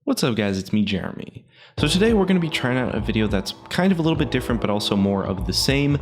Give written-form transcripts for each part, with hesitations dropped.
What's up guys, it's me Jeremy. So today we're going to be trying out a video that's kind of a little bit different but also more of the same,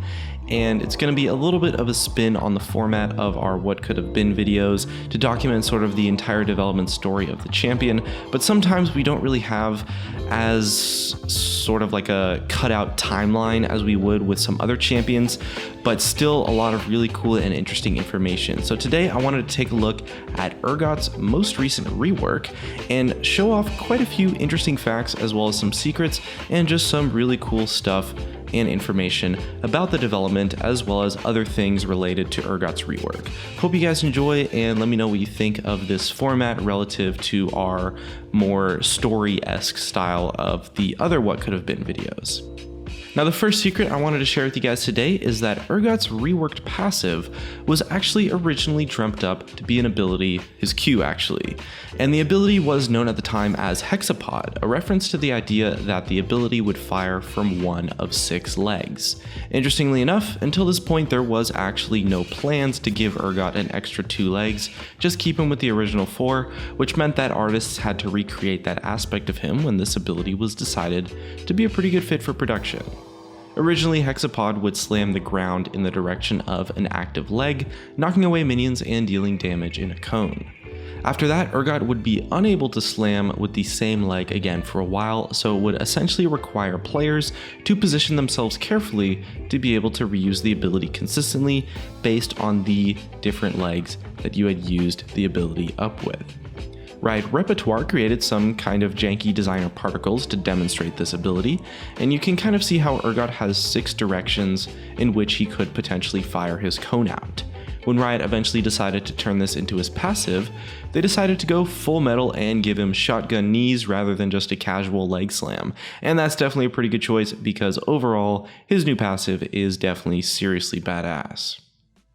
and it's going to be a little bit of a spin on the format of our what could have been videos to document sort of the entire development story of the champion, but sometimes we don't really have as sort of like a cutout timeline as we would with some other champions, but still a lot of really cool and interesting information. So today I wanted to take a look at Urgot's most recent rework and show off quite a few interesting facts as well as some secrets and just some really cool stuff and information about the development as well as other things related to Urgot's rework. Hope you guys enjoy and let me know what you think of this format relative to our more story-esque style of the other what could have been videos. Now the first secret I wanted to share with you guys today is that Urgot's reworked passive was actually originally dreamt up to be an ability, his Q actually, and the ability was known at the time as Hexapod, a reference to the idea that the ability would fire from one of 6 legs. Interestingly enough, until this point there was actually no plans to give Urgot an extra 2 legs, just keep him with the original 4, which meant that artists had to recreate that aspect of him when this ability was decided to be a pretty good fit for production. Originally, Hexapod would slam the ground in the direction of an active leg, knocking away minions and dealing damage in a cone. After that, Urgot would be unable to slam with the same leg again for a while, so it would essentially require players to position themselves carefully to be able to reuse the ability consistently based on the different legs that you had used the ability up with. Riot Repertoire created some kind of janky designer particles to demonstrate this ability, and you can kind of see how Urgot has 6 directions in which he could potentially fire his cone out. When Riot eventually decided to turn this into his passive, they decided to go full metal and give him shotgun knees rather than just a casual leg slam, and that's definitely a pretty good choice because overall, his new passive is definitely seriously badass.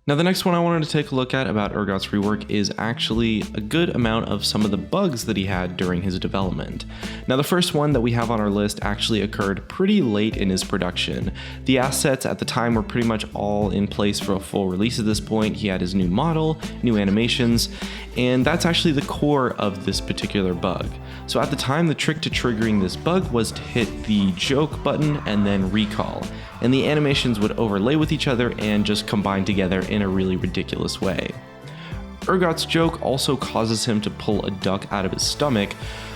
Now the next one I wanted to take a look at about Urgot's rework is actually a good amount of some of the bugs that he had during his development. Now the first one that we have on our list actually occurred pretty late in his production. The assets at the time were pretty much all in place for a full release at this point. He had his new model, new animations, and that's actually the core of this particular bug. So at the time, the trick to triggering this bug was to hit the joke button and then recall, and the animations would overlay with each other and just combine together in a really ridiculous way. Urgot's joke also causes him to pull a duck out of his stomach,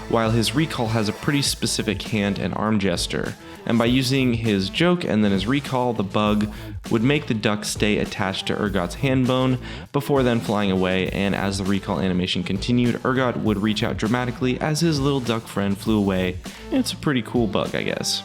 while his recall has a pretty specific hand and arm gesture, and by using his joke and then his recall, the bug would make the duck stay attached to Urgot's hand bone before then flying away, and as the recall animation continued, Urgot would reach out dramatically as his little duck friend flew away. It's a pretty cool bug, I guess.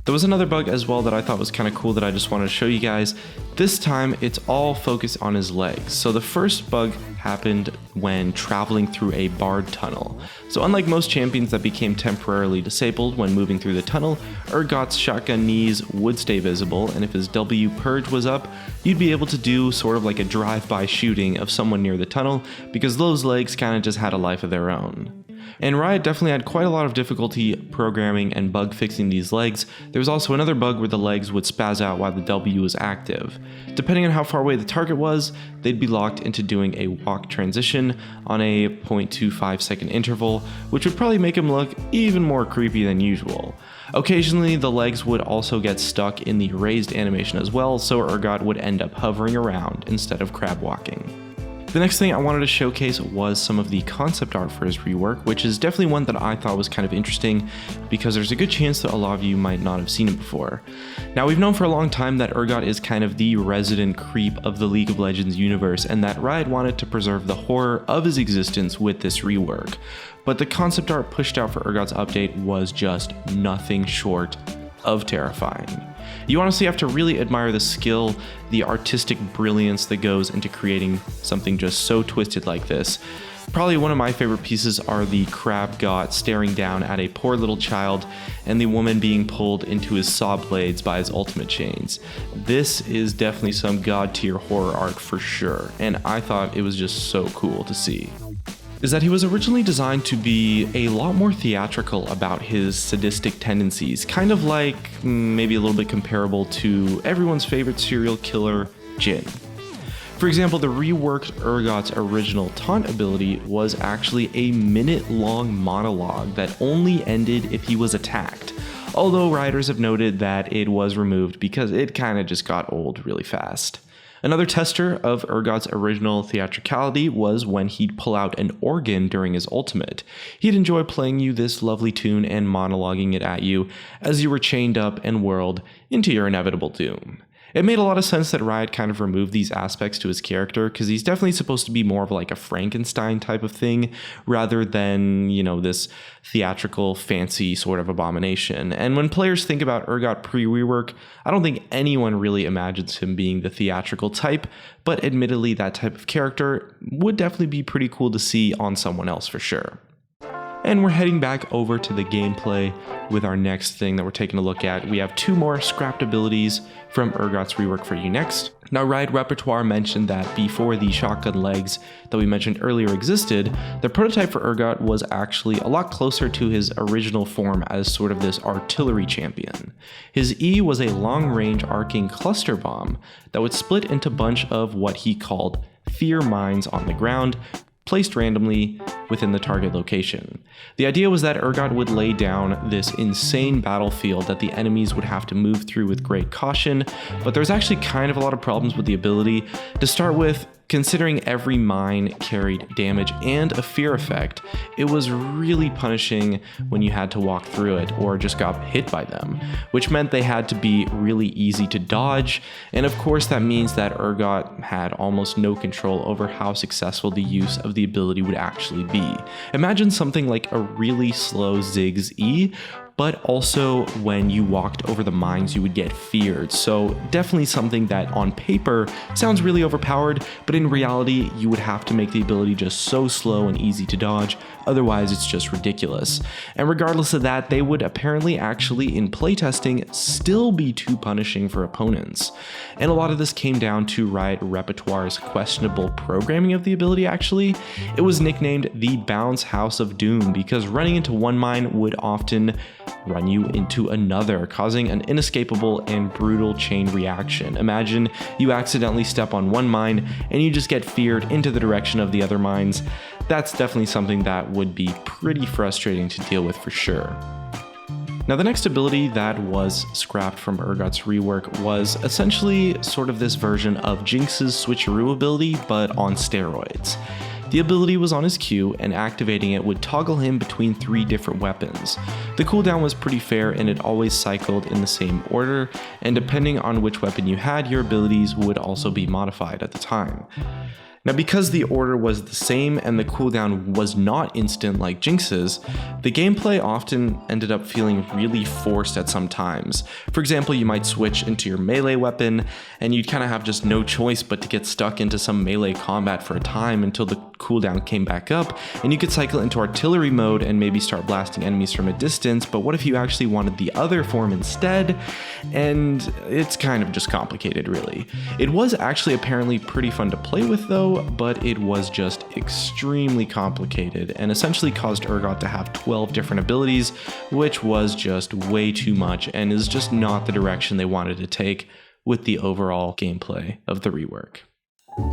There was another bug as well that I thought was kind of cool that I just wanted to show you guys. This time it's all focused on his legs. So the first bug happened when traveling through a barred tunnel. So unlike most champions that became temporarily disabled when moving through the tunnel, Urgot's shotgun knees would stay visible, and if his W purge was up, you'd be able to do sort of like a drive-by shooting of someone near the tunnel because those legs kind of just had a life of their own. And Riot definitely had quite a lot of difficulty programming and bug fixing these legs. There was also another bug where the legs would spaz out while the W was active. Depending on how far away the target was, they'd be locked into doing a walk transition on a 0.25 second interval, which would probably make him look even more creepy than usual. Occasionally, the legs would also get stuck in the raised animation as well, so Urgot would end up hovering around instead of crab walking. The next thing I wanted to showcase was some of the concept art for his rework, which is definitely one that I thought was kind of interesting because there's a good chance that a lot of you might not have seen it before. Now, we've known for a long time that Urgot is kind of the resident creep of the League of Legends universe, and that Riot wanted to preserve the horror of his existence with this rework. But the concept art pushed out for Urgot's update was just nothing short of terrifying. You honestly have to really admire the skill, the artistic brilliance that goes into creating something just so twisted like this. Probably one of my favorite pieces are the crab god staring down at a poor little child and the woman being pulled into his saw blades by his ultimate chains. This is definitely some god tier horror art for sure, and I thought it was just so cool to see. Is that he was originally designed to be a lot more theatrical about his sadistic tendencies, kind of like maybe a little bit comparable to everyone's favorite serial killer, Jin. For example, the reworked Urgot's original taunt ability was actually a minute-long monologue that only ended if he was attacked, although writers have noted that it was removed because it kinda just got old really fast. Another tester of Urgot's original theatricality was when he'd pull out an organ during his ultimate. He'd enjoy playing you this lovely tune and monologuing it at you as you were chained up and whirled into your inevitable doom. It made a lot of sense that Riot kind of removed these aspects to his character because he's definitely supposed to be more of like a Frankenstein type of thing rather than, this theatrical, fancy sort of abomination. And when players think about Urgot pre-rework, I don't think anyone really imagines him being the theatrical type, but admittedly that type of character would definitely be pretty cool to see on someone else for sure. And we're heading back over to the gameplay with our next thing that we're taking a look at. We have 2 more scrapped abilities from Urgot's rework for you next. Now, Riot Repertoire mentioned that before the shotgun legs that we mentioned earlier existed, the prototype for Urgot was actually a lot closer to his original form as sort of this artillery champion. His E was a long-range arcing cluster bomb that would split into a bunch of what he called fear mines on the ground, placed randomly within the target location. The idea was that Urgot would lay down this insane battlefield that the enemies would have to move through with great caution, but there's actually kind of a lot of problems with the ability. To start with, considering every mine carried damage and a fear effect, it was really punishing when you had to walk through it or just got hit by them, which meant they had to be really easy to dodge, and of course that means that Urgot had almost no control over how successful the use of the ability would actually be. Imagine something like a really slow Ziggs E, but also when you walked over the mines you would get feared. So definitely something that on paper sounds really overpowered, but in reality you would have to make the ability just so slow and easy to dodge, otherwise it's just ridiculous. And regardless of that, they would apparently actually in playtesting still be too punishing for opponents. And a lot of this came down to Riot Repertoire's questionable programming of the ability actually. It was nicknamed the Bounce House of Doom because running into one mine would often run you into another, causing an inescapable and brutal chain reaction. Imagine you accidentally step on one mine and you just get feared into the direction of the other mines. That's definitely something that would be pretty frustrating to deal with for sure. Now, the next ability that was scrapped from Urgot's rework was essentially sort of this version of Jinx's switcheroo ability, but on steroids. The ability was on his Q, and activating it would toggle him between 3 different weapons. The cooldown was pretty fair and it always cycled in the same order, and depending on which weapon you had, your abilities would also be modified at the time. Now, because the order was the same and the cooldown was not instant like Jinx's, the gameplay often ended up feeling really forced at some times. For example, you might switch into your melee weapon and you'd kind of have just no choice but to get stuck into some melee combat for a time until the cooldown came back up, and you could cycle into artillery mode and maybe start blasting enemies from a distance, but what if you actually wanted the other form instead? And it's kind of just complicated really. It was actually apparently pretty fun to play with though, but it was just extremely complicated and essentially caused Urgot to have 12 different abilities, which was just way too much and is just not the direction they wanted to take with the overall gameplay of the rework.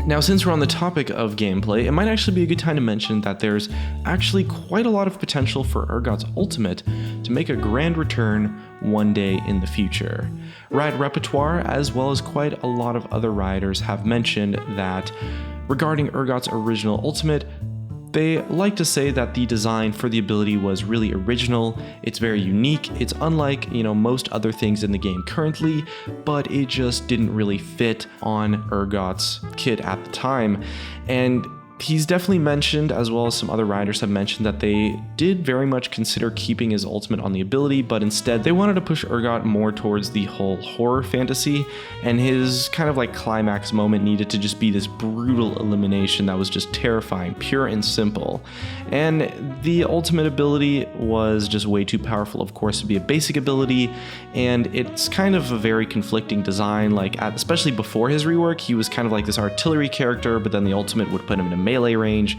Now, since we're on the topic of gameplay, it might actually be a good time to mention that there's actually quite a lot of potential for Urgot's ultimate to make a grand return one day in the future. Riot Repertoire, as well as quite a lot of other rioters, have mentioned that regarding Urgot's original ultimate, they like to say that the design for the ability was really original, it's very unique, it's unlike, most other things in the game currently, but it just didn't really fit on Urgot's kit at the time. And he's definitely mentioned, as well as some other writers have mentioned, that they did very much consider keeping his ultimate on the ability, but instead they wanted to push Urgot more towards the whole horror fantasy, and his kind of like climax moment needed to just be this brutal elimination that was just terrifying, pure and simple. And the ultimate ability was just way too powerful, of course, to be a basic ability, and it's kind of a very conflicting design. Especially before his rework, he was kind of like this artillery character, but then the ultimate would put him in a melee range.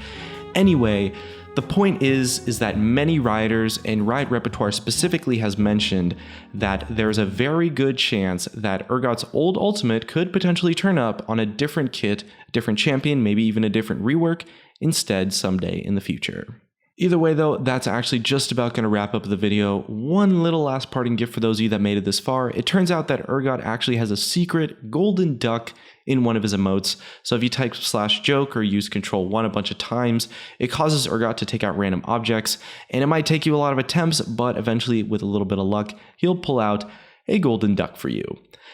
Anyway, The point is that many rioters, and Riot Repertoire specifically has mentioned that there's a very good chance that Urgot's old ultimate could potentially turn up on a different kit, different champion, maybe even a different rework instead someday in the future. Either way though, that's actually just about going to wrap up the video. One little last parting gift for those of you that made it this far. It turns out that Urgot actually has a secret golden duck in one of his emotes. So if you type /joke or use Control-1 a bunch of times, it causes Urgot to take out random objects, and it might take you a lot of attempts, but eventually with a little bit of luck, he'll pull out a golden duck for you.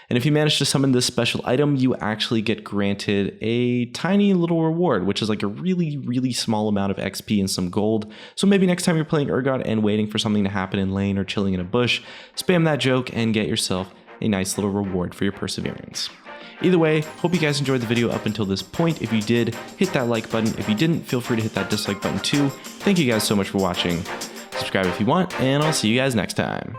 And if you manage to summon this special item, you actually get granted a tiny little reward, which is like a really small amount of XP and some gold. So maybe next time you're playing Urgot and waiting for something to happen in lane or chilling in a bush, spam that joke and get yourself a nice little reward for your perseverance. Either way, hope you guys enjoyed the video up until this point. If you did, hit that like button. If you didn't, feel free to hit that dislike button too. Thank you guys so much for watching. Subscribe if you want, and I'll see you guys next time.